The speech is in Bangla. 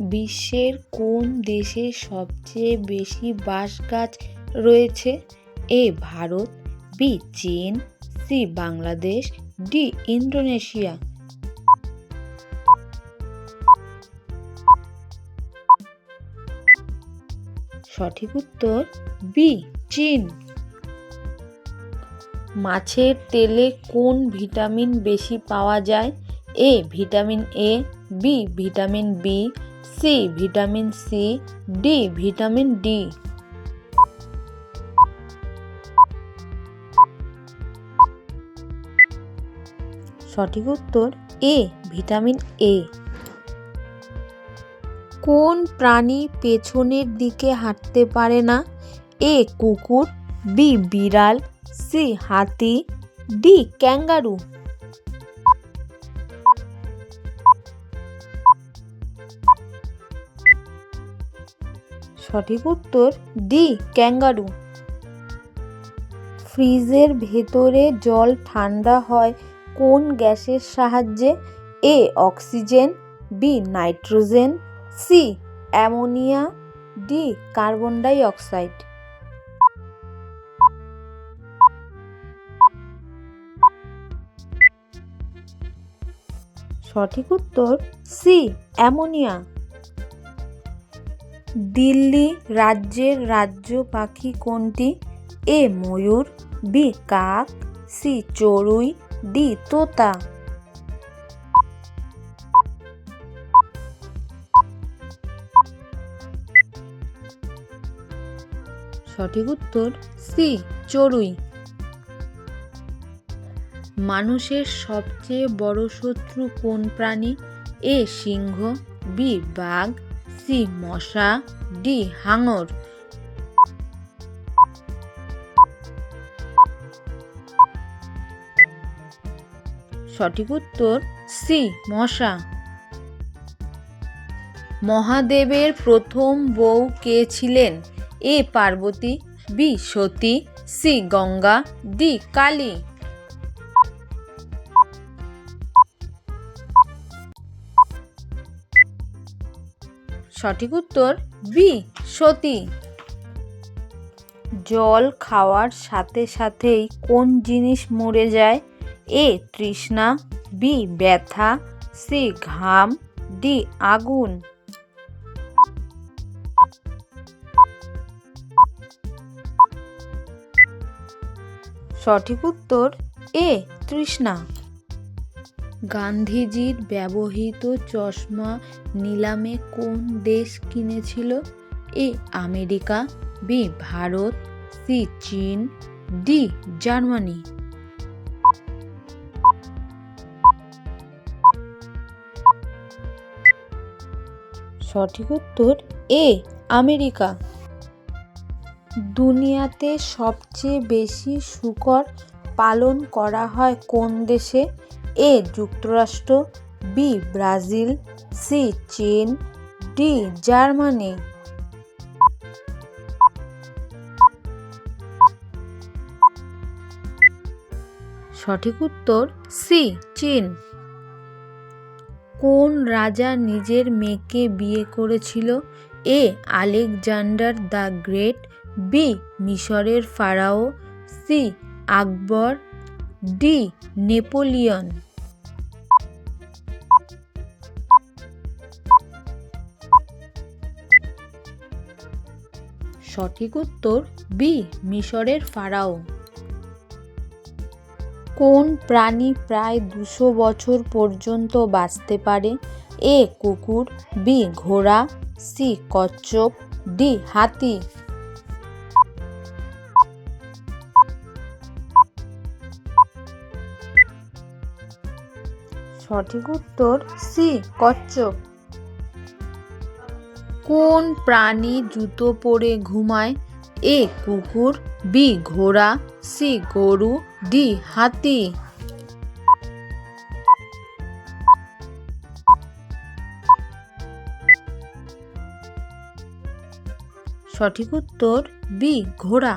বিশ্বের কোন দেশে সবচেয়ে বেশি বাঁশ গাছ রয়েছে? এ ভারত, বি চীন, সি বাংলাদেশ, ডি ইন্দোনেশিয়া। সঠিক উত্তর বি চীন। মাছের তেলে কোন ভিটামিন বেশি পাওয়া যায়? A vitamin A, B vitamin B, C vitamin C, D vitamin D. সঠিক উত্তর এ ভিটামিন এ। কোন প্রাণী পেছনের দিকে হাঁটতে পারে না? এ কুকুর, বি বিড়াল, সি হাতি, ডি ক্যাঙ্গারু। সঠিক উত্তর ডি ক্যাঙ্গারু। ফ্রিজের ভেতরে জল ঠান্ডা হয় কোন গ্যাসের সাহায্যে? A oxygen, B nitrogen, C ammonia, D carbon ডাই অক্সাইড। সঠিক উত্তর সি অ্যামোনিয়া। দিল্লি রাজ্যের রাজ্য পাখি কোনটি? এ ময়ূর, বি কাক, সি চড়ুই, ডি তোতা। সঠিক উত্তর সি চড়ুই। মানুষের সবচেয়ে বড় শত্রু কোন প্রাণী? এ সিংহ, বি বাঘ, সি মশা, ডি হাঙর। সঠিক উত্তর সি মশা। মহাদেবের প্রথম বউ কে ছিলেন? এ পার্বতী, বি সতী, সি গঙ্গা, ডি কালী। সঠিক উত্তর বি সতী। জল খাওয়ার সাথে সাথেই কোন জিনিস মরে যায়? এ তৃষ্ণা, বি ব্যথা, সি ঘাম, ডি আগুন। সঠিক উত্তর এ তৃষ্ণা। গান্ধীজির ব্যবহৃত চশমা নিলামে কোন দেশ কিনেছিল? A America, B Bharat, C চীন, ডি জার্মানি। সঠিক উত্তর এ আমেরিকা। দুনিয়াতে সবচেয়ে বেশি শূকর পালন করা হয় কোন দেশে? এ যুক্তরাষ্ট্র, বি ব্রাজিল, সি চীন, ডি জার্মানি। সঠিক উত্তর সি চীন। কোন রাজা নিজের মেয়েকে বিয়ে করেছিল? A Alexander the Great, B মিশরের pharaoh, C Akbar, D Napoleon. সঠিক উত্তর বি মিশরের ফারাও। কোন প্রাণী প্রায় 200 বছর পর্যন্ত বাঁচতে পারে? এ কুকুর, বি ঘোড়া, সি কচ্ছপ, ডি হাতি। সঠিক উত্তর সি কচ্ছপ। কোন প্রাণী জুতো পরে ঘুমায়? এ কুকুর, বি ঘোড়া, সি গরু, ডি হাতি। সঠিক উত্তর বি ঘোড়া।